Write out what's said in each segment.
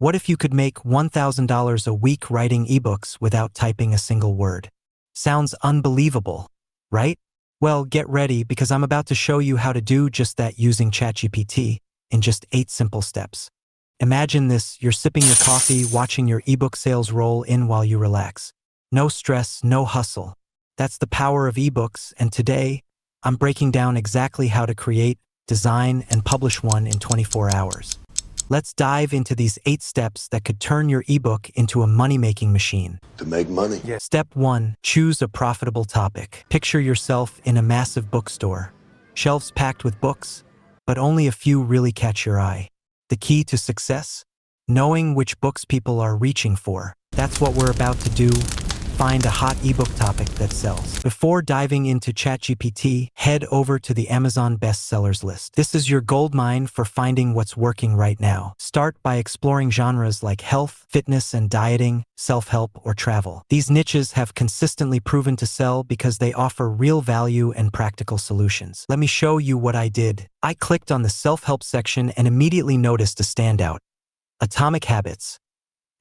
What if you could make $1,000 a week writing ebooks without typing a single word? Sounds unbelievable, right? Well, get ready because I'm about to show you how to do just that using ChatGPT in just 8 simple steps. Imagine this, you're sipping your coffee, watching your ebook sales roll in while you relax. No stress, no hustle. That's the power of ebooks, and today, I'm breaking down exactly how to create, design, and publish one in 24 hours. Let's dive into these 8 steps that could turn your ebook into a money-making machine. To make money. Yeah. Step 1. Choose a profitable topic. Picture yourself in a massive bookstore. Shelves packed with books, but only a few really catch your eye. The key to success? Knowing which books people are reaching for. That's what we're about to do. Find a hot ebook topic that sells. Before diving into ChatGPT, head over to the Amazon bestsellers list. This is your goldmine for finding what's working right now. Start by exploring genres like health, fitness and dieting, self-help, or travel. These niches have consistently proven to sell because they offer real value and practical solutions. Let me show you what I did. I clicked on the self-help section and immediately noticed a standout. Atomic Habits.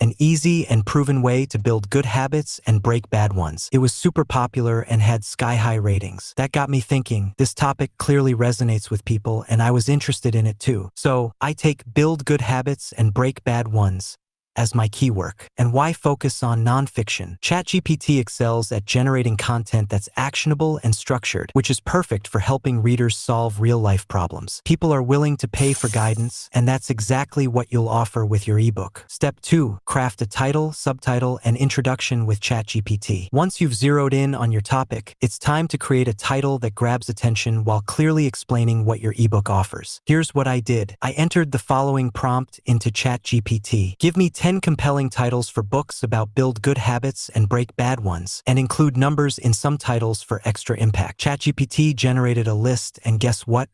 An easy and proven way to build good habits and break bad ones. It was super popular and had sky-high ratings. That got me thinking, this topic clearly resonates with people and I was interested in it too. So I take build good habits and break bad ones as my key work. And why focus on nonfiction? ChatGPT excels at generating content that's actionable and structured, which is perfect for helping readers solve real-life problems. People are willing to pay for guidance, and that's exactly what you'll offer with your ebook. Step 2. Craft a title, subtitle, and introduction with ChatGPT. Once you've zeroed in on your topic, it's time to create a title that grabs attention while clearly explaining what your ebook offers. Here's what I did. I entered the following prompt into ChatGPT. Give me 10 compelling titles for books about build good habits and break bad ones, and include numbers in some titles for extra impact. ChatGPT generated a list, and guess what?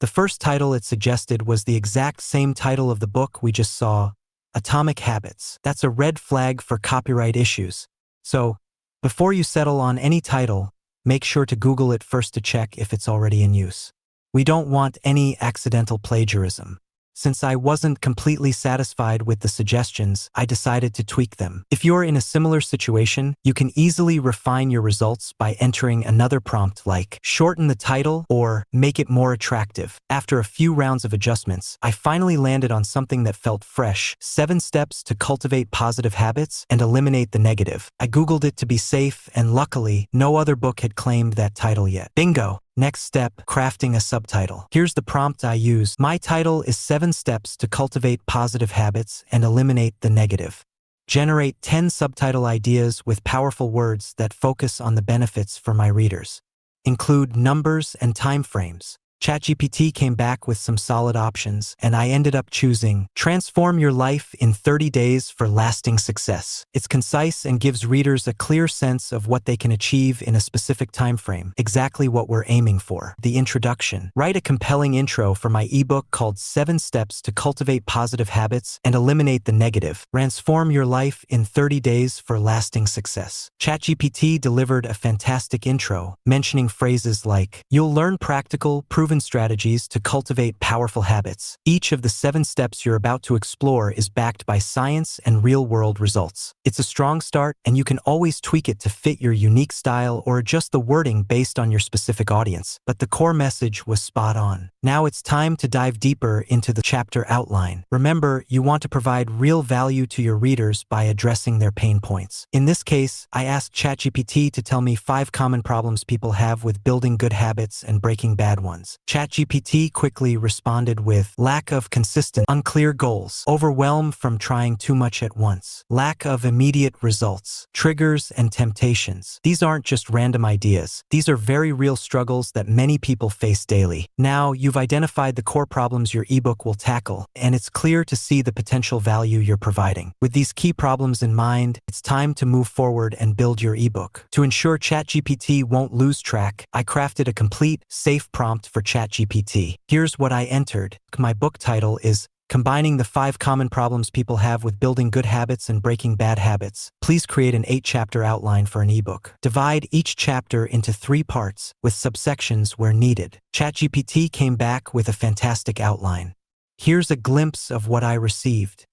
The first title it suggested was the exact same title of the book we just saw, Atomic Habits. That's a red flag for copyright issues. So, before you settle on any title, make sure to Google it first to check if it's already in use. We don't want any accidental plagiarism. Since I wasn't completely satisfied with the suggestions, I decided to tweak them. If you're in a similar situation, you can easily refine your results by entering another prompt like shorten the title or make it more attractive. After a few rounds of adjustments, I finally landed on something that felt fresh: 7 steps to cultivate positive habits and eliminate the negative. I Googled it to be safe, and luckily, no other book had claimed that title yet. Bingo! Next step, crafting a subtitle. Here's the prompt I used. My title is 7 steps to cultivate positive habits and eliminate the negative. Generate 10 subtitle ideas with powerful words that focus on the benefits for my readers. Include numbers and time frames. ChatGPT came back with some solid options, and I ended up choosing Transform Your Life in 30 Days for Lasting Success. It's concise and gives readers a clear sense of what they can achieve in a specific time frame, exactly what we're aiming for. The introduction. Write a compelling intro for my ebook called 7 Steps to Cultivate Positive Habits and Eliminate the Negative. Transform Your Life in 30 Days for Lasting Success. ChatGPT delivered a fantastic intro, mentioning phrases like, you'll learn practical, proven strategies to cultivate powerful habits. Each of the 7 steps you're about to explore is backed by science and real-world results. It's a strong start, and you can always tweak it to fit your unique style or adjust the wording based on your specific audience. But the core message was spot on. Now it's time to dive deeper into the chapter outline. Remember, you want to provide real value to your readers by addressing their pain points. In this case, I asked ChatGPT to tell me 5 common problems people have with building good habits and breaking bad ones. ChatGPT quickly responded with lack of consistent, unclear goals, overwhelm from trying too much at once, lack of immediate results, triggers and temptations. These aren't just random ideas. These are very real struggles that many people face daily. Now, you've identified the core problems your ebook will tackle, and it's clear to see the potential value you're providing. With these key problems in mind, it's time to move forward and build your ebook. To ensure ChatGPT won't lose track, I crafted a complete, safe prompt for ChatGPT. Here's what I entered. My book title is Combining the 5 Common Problems People Have with Building Good Habits and Breaking Bad Habits. Please create an 8-chapter outline for an ebook. Divide each chapter into 3 parts, with subsections where needed. ChatGPT came back with a fantastic outline. Here's a glimpse of what I received.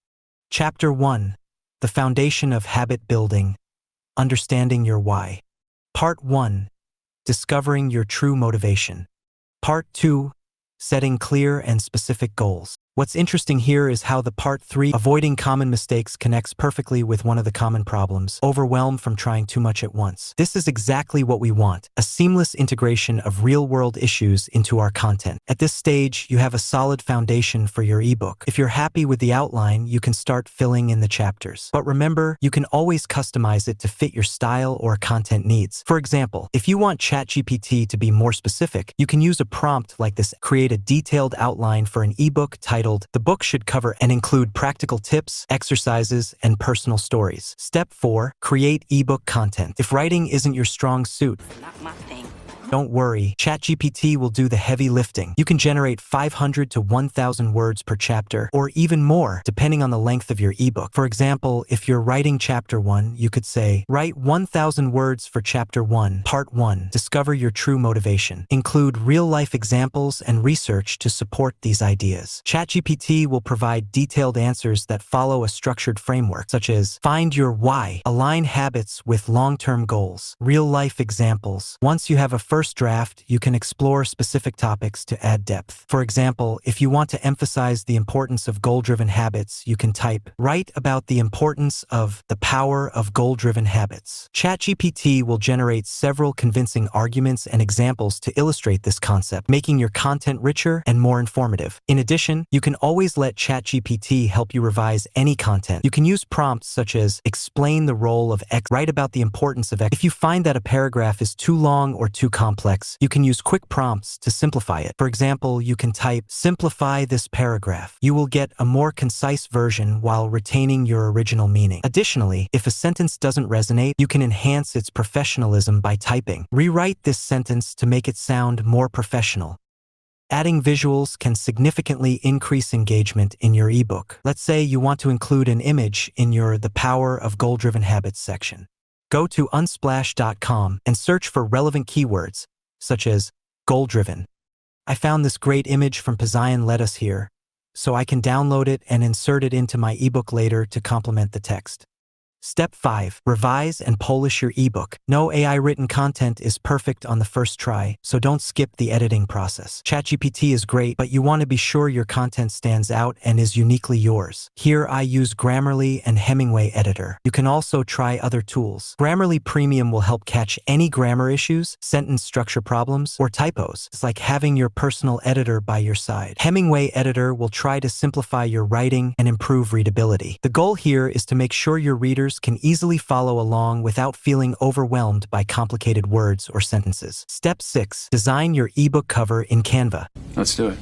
Chapter 1. The Foundation of Habit Building. Understanding Your Why. Part 1. Discovering Your True Motivation. Part 2. Setting Clear and Specific Goals. What's interesting here is how the Part 3, Avoiding Common Mistakes, connects perfectly with one of the common problems, overwhelm from trying too much at once. This is exactly what we want, a seamless integration of real-world issues into our content. At this stage, you have a solid foundation for your ebook. If you're happy with the outline, you can start filling in the chapters. But remember, you can always customize it to fit your style or content needs. For example, if you want ChatGPT to be more specific, you can use a prompt like this: create a detailed outline for an ebook titled "The Book Should Cover and Include Practical Tips, Exercises, and Personal Stories." Step 4. Create ebook content. If writing isn't your strong suit, Not my thing. don't worry, ChatGPT will do the heavy lifting. You can generate 500 to 1,000 words per chapter, or even more, depending on the length of your ebook. For example, if you're writing Chapter 1, you could say, write 1,000 words for Chapter 1, Part 1. Discover your true motivation. Include real-life examples and research to support these ideas. ChatGPT will provide detailed answers that follow a structured framework, such as find your why, align habits with long-term goals, real-life examples. Once you have a first draft, you can explore specific topics to add depth. For example, if you want to emphasize the importance of goal-driven habits, you can type, write about the importance of the power of goal-driven habits. ChatGPT will generate several convincing arguments and examples to illustrate this concept, making your content richer and more informative. In addition, you can always let ChatGPT help you revise any content. You can use prompts such as, explain the role of X, write about the importance of X. If you find that a paragraph is too long or too complex, you can use quick prompts to simplify it. For example, you can type, simplify this paragraph. You will get a more concise version while retaining your original meaning. Additionally, if a sentence doesn't resonate, you can enhance its professionalism by typing, rewrite this sentence to make it sound more professional. Adding visuals can significantly increase engagement in your ebook. Let's say you want to include an image in your The Power of Goal-Driven Habits section. Go to unsplash.com and search for relevant keywords, such as goal-driven. I found this great image from Pizayan Lettuce here, so I can download it and insert it into my ebook later to complement the text. Step 5. Revise and polish your ebook. No AI-written content is perfect on the first try, so don't skip the editing process. ChatGPT is great, but you want to be sure your content stands out and is uniquely yours. Here I use Grammarly and Hemingway Editor. You can also try other tools. Grammarly Premium will help catch any grammar issues, sentence structure problems, or typos. It's like having your personal editor by your side. Hemingway Editor will try to simplify your writing and improve readability. The goal here is to make sure your readers can easily follow along without feeling overwhelmed by complicated words or sentences. Step 6. Design your ebook cover in Canva. Let's do it.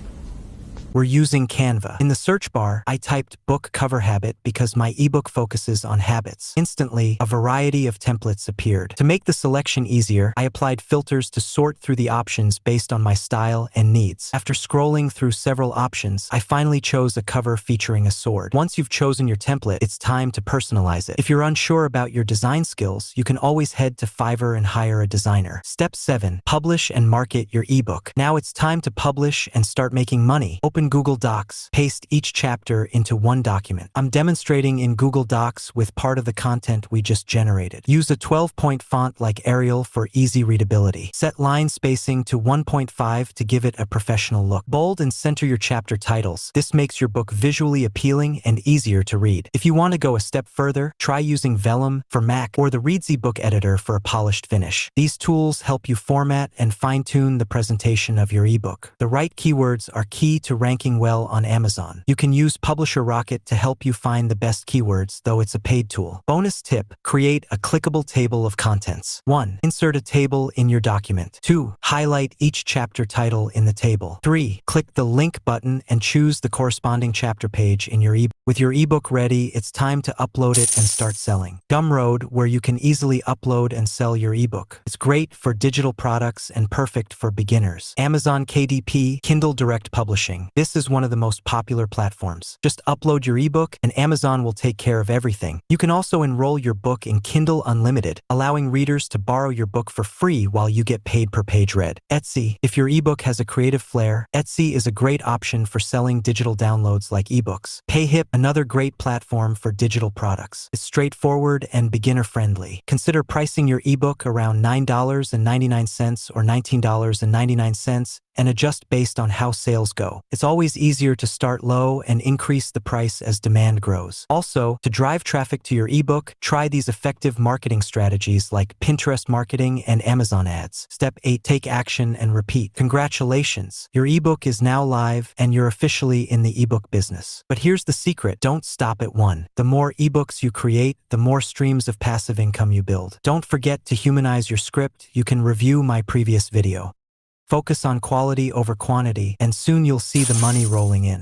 We're using Canva. In the search bar, I typed book cover habit because my ebook focuses on habits. Instantly, a variety of templates appeared. To make the selection easier, I applied filters to sort through the options based on my style and needs. After scrolling through several options, I finally chose a cover featuring a sword. Once you've chosen your template, it's time to personalize it. If you're unsure about your design skills, you can always head to Fiverr and hire a designer. Step 7. Publish and market your ebook. Now it's time to publish and start making money. Open Google Docs. Paste each chapter into one document. I'm demonstrating in Google Docs with part of the content we just generated. Use a 12-point font like Arial for easy readability. Set line spacing to 1.5 to give it a professional look. Bold and center your chapter titles. This makes your book visually appealing and easier to read. If you want to go a step further, try using Vellum for Mac or the Readsy book editor for a polished finish. These tools help you format and fine-tune the presentation of your ebook. The right keywords are key to ranking well on Amazon. You can use Publisher Rocket to help you find the best keywords, though it's a paid tool. Bonus tip: create a clickable table of contents. 1. Insert a table in your document. 2. Highlight each chapter title in the table. 3. Click the link button and choose the corresponding chapter page in your ebook. With your ebook ready, it's time to upload it and start selling. Gumroad, where you can easily upload and sell your ebook. It's great for digital products and perfect for beginners. Amazon KDP, Kindle Direct Publishing. This is one of the most popular platforms. Just upload your ebook and Amazon will take care of everything. You can also enroll your book in Kindle Unlimited, allowing readers to borrow your book for free while you get paid per page read. Etsy. If your ebook has a creative flair, Etsy is a great option for selling digital downloads like ebooks. Payhip, another great platform for digital products. It's straightforward and beginner-friendly. Consider pricing your ebook around $9.99 or $19.99 and adjust based on how sales go. It's always easier to start low and increase the price as demand grows. Also, to drive traffic to your ebook, try these effective marketing strategies like Pinterest marketing and Amazon ads. Step 8. Take action and repeat. Congratulations! Your ebook is now live and you're officially in the ebook business. But here's the secret. Don't stop at one. The more ebooks you create, the more streams of passive income you build. Don't forget to humanize your script. You can review my previous video. Focus on quality over quantity, and soon you'll see the money rolling in.